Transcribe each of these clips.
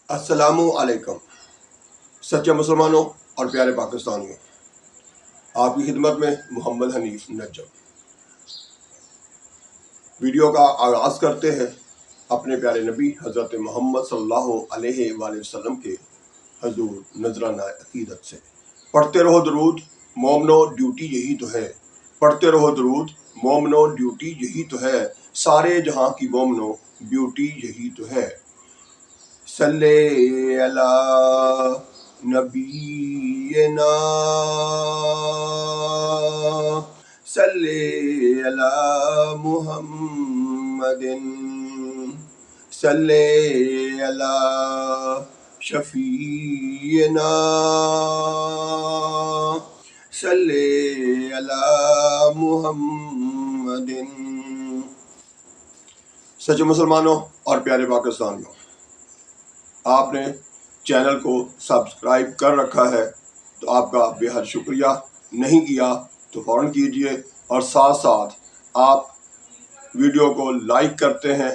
السلام علیکم سچے مسلمانوں اور پیارے پاکستانیوں، آپ کی خدمت میں محمد حنیف نجم ویڈیو کا آغاز کرتے ہیں اپنے پیارے نبی حضرت محمد صلی اللہ علیہ وآلہ وسلم کے حضور نذرانہ عقیدت سے۔ پڑھتے رہو درود مومنو، ڈیوٹی یہی تو ہے۔ پڑھتے رہو درود مومنو، ڈیوٹی یہی تو ہے۔ سارے جہاں کی مومنو، ڈیوٹی یہی تو ہے۔ صلی علی نبینا، صلی علی محمد، صلی علی شفیعنا، صلی علی محمد۔ سچے مسلمانوں اور پیارے پاکستانیوں، آپ نے چینل کو سبسکرائب کر رکھا ہے تو آپ کا بے حد شکریہ، نہیں کیا تو فوراً کیجئے، اور ساتھ ساتھ آپ ویڈیو کو لائک کرتے ہیں،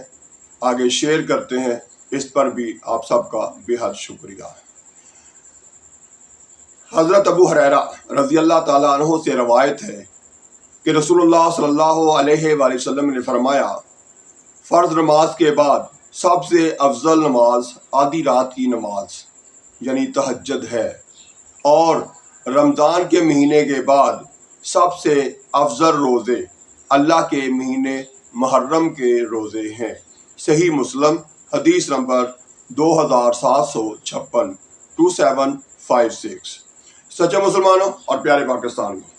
آگے شیئر کرتے ہیں، اس پر بھی آپ سب کا بے حد شکریہ۔ حضرت ابو ہریرہ رضی اللہ تعالیٰ عنہ سے روایت ہے کہ رسول اللہ صلی اللہ علیہ وآلہ وسلم نے فرمایا، فرض نماز کے بعد سب سے افضل نماز آدھی رات کی نماز یعنی تہجد ہے، اور رمضان کے مہینے کے بعد سب سے افضل روزے اللہ کے مہینے محرم کے روزے ہیں۔ صحیح مسلم حدیث نمبر 2756 2756۔ سچے مسلمانوں اور پیارے پاکستانیوں،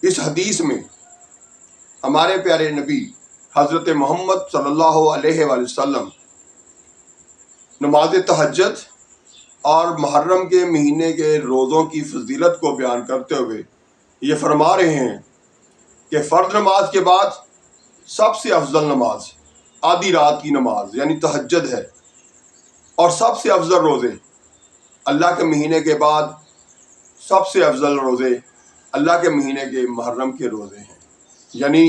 اس حدیث میں ہمارے پیارے نبی حضرت محمد صلی اللہ علیہ وآلہ وسلم نماز تہجد اور محرم کے مہینے کے روزوں کی فضیلت کو بیان کرتے ہوئے یہ فرما رہے ہیں کہ فرض نماز کے بعد سب سے افضل نماز آدھی رات کی نماز یعنی تہجد ہے، اور سب سے افضل روزے اللہ کے مہینے کے بعد سب سے افضل روزے اللہ کے مہینے کے محرم کے روزے ہیں۔ یعنی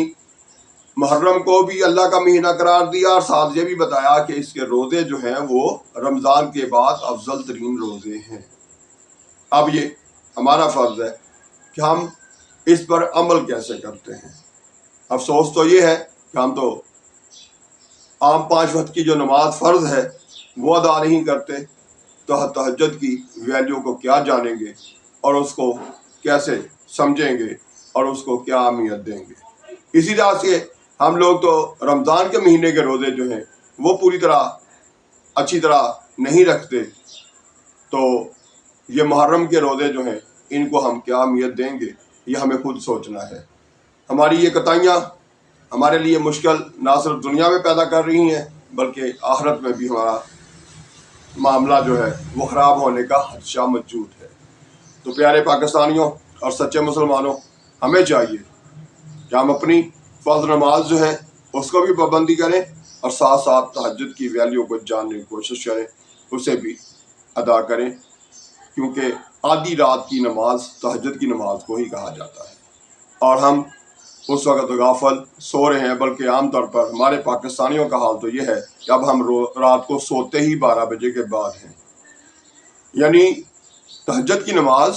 محرم کو بھی اللہ کا مہینہ قرار دیا، اور ساتھ یہ بھی بتایا کہ اس کے روزے جو ہیں وہ رمضان کے بعد افضل ترین روزے ہیں۔ اب یہ ہمارا فرض ہے کہ ہم اس پر عمل کیسے کرتے ہیں۔ افسوس تو یہ ہے کہ ہم تو عام 5 وقت کی جو نماز فرض ہے وہ ادا نہیں کرتے، تو تہجد کی ویلیو کو کیا جانیں گے، اور اس کو کیسے سمجھیں گے، اور اس کو کیا اہمیت دیں گے۔ اسی طرح سے ہم لوگ تو رمضان کے مہینے کے روزے جو ہیں وہ پوری طرح اچھی طرح نہیں رکھتے، تو یہ محرم کے روزے جو ہیں ان کو ہم کیا اہمیت دیں گے، یہ ہمیں خود سوچنا ہے۔ ہماری یہ کوتاہیاں ہمارے لیے مشکل نہ صرف دنیا میں پیدا کر رہی ہیں بلکہ آخرت میں بھی ہمارا معاملہ جو ہے وہ خراب ہونے کا خدشہ موجود ہے۔ تو پیارے پاکستانیوں اور سچے مسلمانوں، ہمیں چاہیے کہ ہم اپنی فرض نماز جو ہے اس کو بھی پابندی کریں، اور ساتھ ساتھ تہجد کی ویلیو کو جاننے کی کوشش کریں، اسے بھی ادا کریں، کیونکہ آدھی رات کی نماز تہجد کی نماز کو ہی کہا جاتا ہے۔ اور ہم اس وقت غافل سو رہے ہیں، بلکہ عام طور پر ہمارے پاکستانیوں کا حال تو یہ ہے کہ اب ہم رات کو سوتے ہی 12 بجے کے بعد ہیں۔ یعنی تہجد کی نماز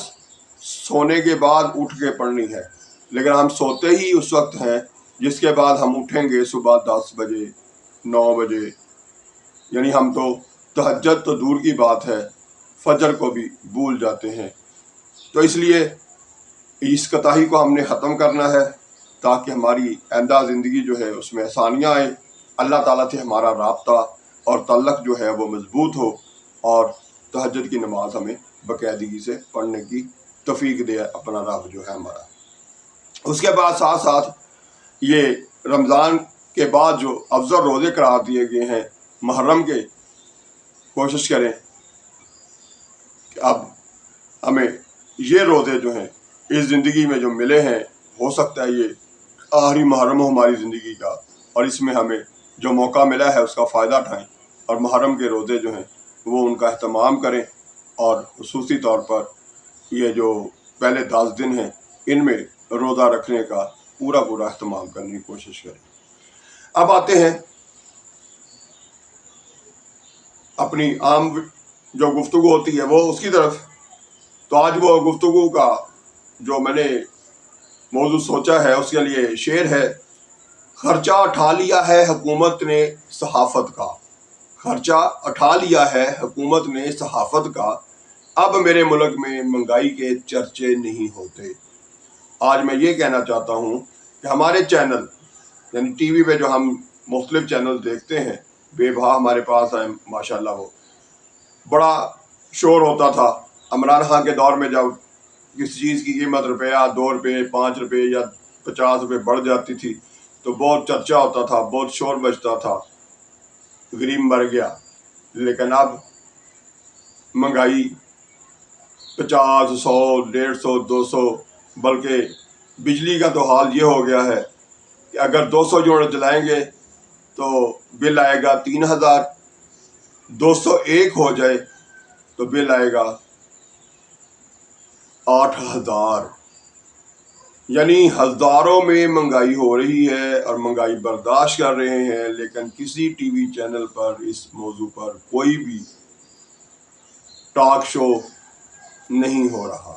سونے کے بعد اٹھ کے پڑھنی ہے، لیکن ہم سوتے ہی اس وقت ہیں جس کے بعد ہم اٹھیں گے صبح 10 بجے 9 بجے۔ یعنی ہم تو تہجد تو دور کی بات ہے، فجر کو بھی بھول جاتے ہیں۔ تو اس لیے اس کوتاہی کو ہم نے ختم کرنا ہے، تاکہ ہماری آئندہ زندگی جو ہے اس میں آسانیاں آئیں، اللہ تعالیٰ سے ہمارا رابطہ اور تعلق جو ہے وہ مضبوط ہو، اور تہجد کی نماز ہمیں باقاعدگی سے پڑھنے کی توفیق دے اپنا رب جو ہے ہمارا۔ اس کے بعد ساتھ ساتھ یہ رمضان کے بعد جو افضل روزے قرار دیے گئے ہیں محرم کے، کوشش کریں کہ اب ہمیں یہ روزے جو ہیں اس زندگی میں جو ملے ہیں، ہو سکتا ہے یہ آخری محرم ہو ہماری زندگی کا، اور اس میں ہمیں جو موقع ملا ہے اس کا فائدہ اٹھائیں، اور محرم کے روزے جو ہیں وہ ان کا اہتمام کریں، اور خصوصی طور پر یہ جو پہلے 10 دن ہیں ان میں روزہ رکھنے کا پورا اہتمام کرنے کی کوشش کریں۔ اب آتے ہیں اپنی عام جو گفتگو ہوتی ہے وہ اس کی طرف. تو آج وہ گفتگو کا جو میں نے موضوع سوچا ہے اس کے لیے شعر ہے. خرچہ اٹھا لیا ہے حکومت نے صحافت کا، خرچہ اٹھا لیا ہے حکومت نے صحافت کا، اب میرے ملک میں مہنگائی کے چرچے نہیں ہوتے. آج میں یہ کہنا چاہتا ہوں کہ ہمارے چینل یعنی ٹی وی پہ جو ہم مختلف چینل دیکھتے ہیں، بے بہا ہمارے پاس ہے ماشاءاللہ. وہ بڑا شور ہوتا تھا عمران خان کے دور میں، جب کسی چیز کی قیمت روپیہ 2 روپے 5 روپے یا 50 روپے بڑھ جاتی تھی تو بہت چرچا ہوتا تھا، بہت شور بجتا تھا، غریب مر گیا. لیکن اب مہنگائی 50 100 150 200، بلکہ بجلی کا تو حال یہ ہو گیا ہے کہ اگر 200 یونٹ جلائیں گے تو بل آئے گا 3000، 201 ہو جائے تو بل آئے گا 8000. یعنی ہزاروں میں مہنگائی ہو رہی ہے اور مہنگائی برداشت کر رہے ہیں، لیکن کسی ٹی وی چینل پر اس موضوع پر کوئی بھی ٹاک شو نہیں ہو رہا،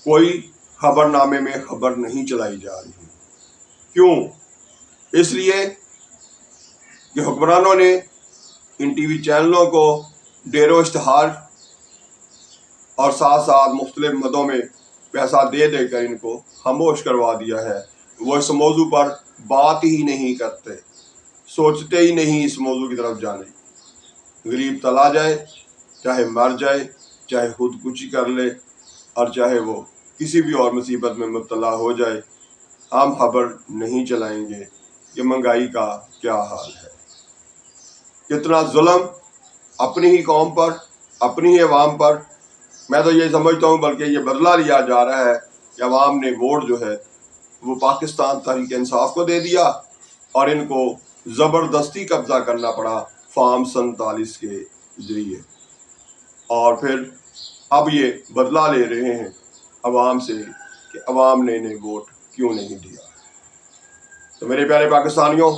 کوئی خبر نامے میں خبر نہیں چلائی جا رہی. کیوں؟ اس لیے کہ حکمرانوں نے ان ٹی وی چینلوں کو ڈیر و اشتہار اور ساتھ ساتھ مختلف مدوں میں پیسہ دے دے کر ان کو خاموش کروا دیا ہے. وہ اس موضوع پر بات ہی نہیں کرتے، سوچتے ہی نہیں اس موضوع کی طرف جانے. غریب تلا جائے، چاہے مر جائے، چاہے خودکشی کر لے، اور چاہے وہ کسی بھی اور مصیبت میں مبتلا ہو جائے، ہم خبر نہیں چلائیں گے کہ مہنگائی کا کیا حال ہے. کتنا ظلم اپنی ہی قوم پر، اپنی ہی عوام پر. میں تو یہ سمجھتا ہوں بلکہ یہ بدلہ لیا جا رہا ہے کہ عوام نے ووٹ جو ہے وہ پاکستان تحریک انصاف کو دے دیا اور ان کو زبردستی قبضہ کرنا پڑا فارم 47 کے ذریعے، اور پھر اب یہ بدلہ لے رہے ہیں عوام سے کہ عوام نے انہیں ووٹ کیوں نہیں دیا. تو میرے پیارے پاکستانیوں،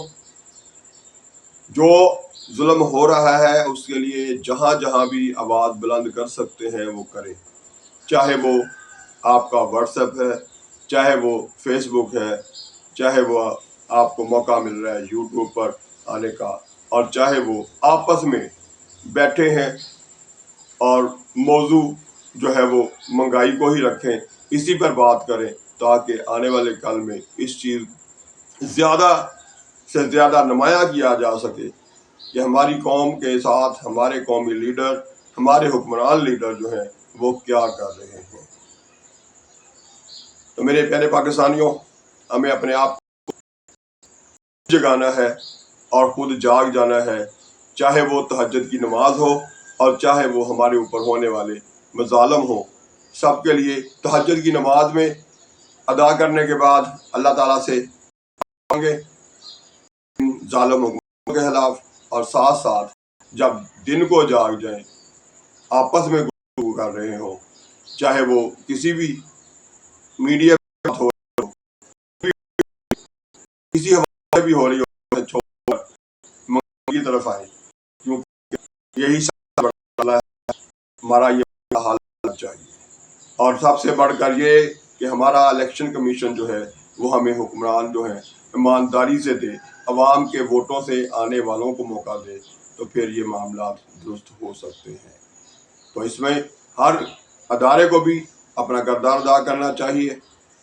جو ظلم ہو رہا ہے اس کے لیے جہاں جہاں بھی آواز بلند کر سکتے ہیں وہ کریں. چاہے وہ آپ کا واٹس ایپ ہے، چاہے وہ فیس بک ہے، چاہے وہ آپ کو موقع مل رہا ہے یوٹیوب پر آنے کا، اور چاہے وہ آپس میں بیٹھے ہیں اور موضوع جو ہے وہ مہنگائی کو ہی رکھیں، اسی پر بات کریں تاکہ آنے والے کل میں اس چیز زیادہ سے زیادہ نمایاں کیا جا سکے کہ ہماری قوم کے ساتھ ہمارے قومی لیڈر، ہمارے حکمران لیڈر جو ہیں وہ کیا کر رہے ہیں. تو میرے پیارے پاکستانیوں، ہمیں اپنے آپ کو جگانا ہے اور خود جاگ جانا ہے، چاہے وہ تہجد کی نماز ہو اور چاہے وہ ہمارے اوپر ہونے والے مظالم ہوں. سب کے لیے تہجد کی نماز میں ادا کرنے کے بعد اللہ تعالیٰ سے مانگے ظالم حکومتوں کے خلاف، اور ساتھ ساتھ جب دن کو جاگ جائیں آپس میں گفتگو کر رہے ہوں، چاہے وہ کسی بھی میڈیا پہ ہو، کسی حوالے بھی ہو رہی ہو، چھوڑ کر منگل کی طرف آئیں، کیونکہ یہی سب سے بڑا ہے، ہمارا یہ حال ہونا چاہیے. اور سب سے بڑھ کر یہ کہ ہمارا الیکشن کمیشن جو ہے وہ ہمیں حکمران جو ہیں ایمانداری سے دے، عوام کے ووٹوں سے آنے والوں کو موقع دے، تو پھر یہ معاملات درست ہو سکتے ہیں. تو اس میں ہر ادارے کو بھی اپنا کردار ادا کرنا چاہیے،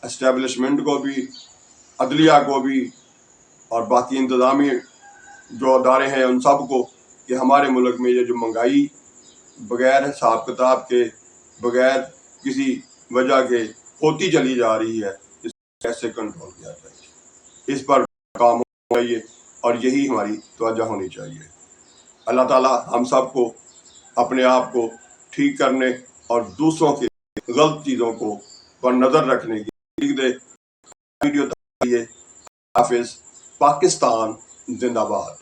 اسٹیبلشمنٹ کو بھی، عدلیہ کو بھی، اور باقی انتظامی جو ادارے ہیں ان سب کو، کہ ہمارے ملک میں یہ جو مہنگائی بغیر حساب کتاب کے، بغیر کسی وجہ کے ہوتی چلی جا رہی ہے، اس کو کیسے کنٹرول کیا جائے، اس پر کام ہونا چاہیے اور یہی ہماری توجہ ہونی چاہیے. اللہ تعالیٰ ہم سب کو اپنے آپ کو ٹھیک کرنے اور دوسروں کی غلط چیزوں کو پر نظر رکھنے کی توفیق دے. ویڈیو تک حافظ. پاکستان زندہ باد.